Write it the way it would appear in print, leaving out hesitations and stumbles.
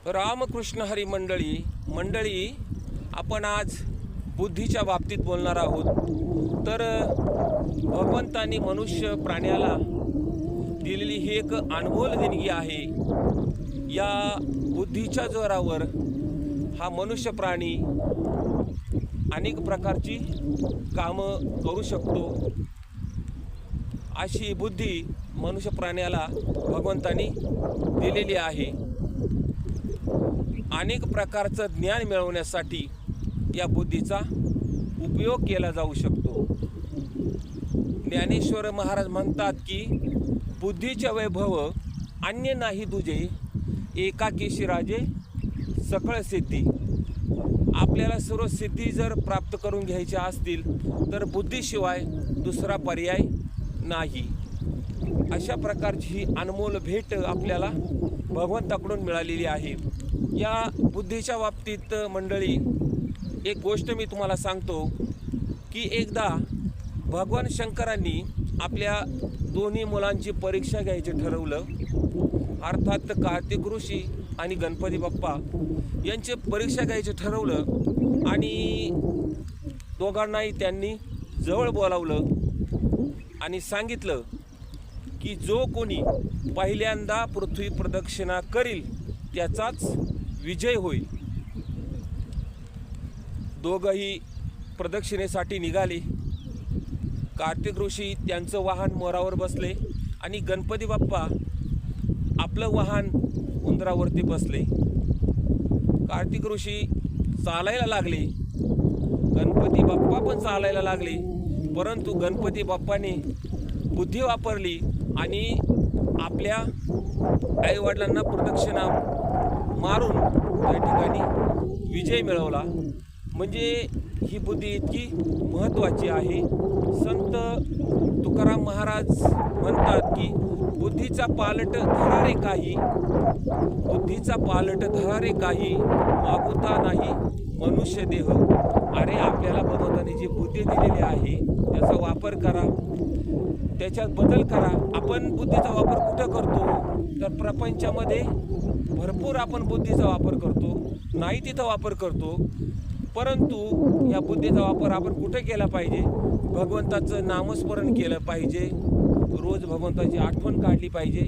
रामकृष्ण हरी मंडळी आपण आज बुद्धीच्या बाबतीत बोलणार आहोत। तर भगवंतांनी मनुष्य प्राण्याला दिलेली ही एक अनमोल देणगी आहे। या बुद्धीच्या जोरावर हा मनुष्य प्राणी अनेक प्रकारची कामं करू शकतो। अशी बुद्धी मनुष्य प्राण्याला भगवंतांनी दिलेली आहे। अनेक प्रकारचं ज्ञान मिळवण्यासाठी या बुद्धीचा उपयोग केला जाऊ शकतो। ज्ञानेश्वर महाराज म्हणतात की बुद्धीचे वैभव अन्य नाही तुझे, एकाकीशी राजे सकळ सिद्धी। आपल्याला सर्व सिद्धी जर प्राप्त करून घ्यायच्या असतील तर बुद्धीशिवाय दुसरा पर्याय नाही। अशा प्रकारची ही अनमोल भेट आपल्याला भगवंताकडून मिळालेली आहे। या बुद्धीच्या बाबतीत मंडळी एक गोष्ट मी तुम्हाला सांगतो की एकदा भगवान शंकरांनी आपल्या दोन्ही मुलांची परीक्षा घ्यायची ठरवलं। अर्थात कार्तिक ऋषी आणि गणपती बाप्पा यांची परीक्षा घ्यायचं ठरवलं आणि दोघांनाही त्यांनी जवळ बोलावलं आणि सांगितलं की जो कोणी पहिल्यांदा पृथ्वी प्रदक्षिणा करील त्याचाच विजय होईल। दोघंही प्रदक्षिणेसाठी निघाले। कार्तिक ऋषी त्यांचं वाहन मोरावर बसले आणि गणपती बाप्पा आपलं वाहन उंदरावरती बसले। कार्तिक ऋषी चालायला लागले, गणपती बाप्पा पण चालायला लागले, परंतु गणपती बाप्पाने बुद्धी वापरली आणि आपल्या आईवडिलांना प्रदक्षिणा मारून त्या ठिकाणी विजय मिळवला। म्हणजे ही बुद्धी इतकी महत्त्वाची आहे। संत तुकाराम महाराज म्हणतात की बुद्धीचा पालट धरारे काही, बुद्धीचा पालट धरारे काही, मागुता नाही मनुष्य देह। अरे आपल्याला भगवंताने जी बुद्धी दिलेली आहे त्याचा वापर करा, त्याच्यात बदल करा। आपण बुद्धीचा वापर कुठं करतो तर प्रपंचामध्ये भरपूर आपण बुद्धीचा वापर करतो, नाही तिथं वापर करतो। परंतु या बुद्धीचा वापर आपण कुठे केला पाहिजे? भगवंताचं नामस्मरण केलं पाहिजे, रोज भगवंताची आठवण काढली पाहिजे।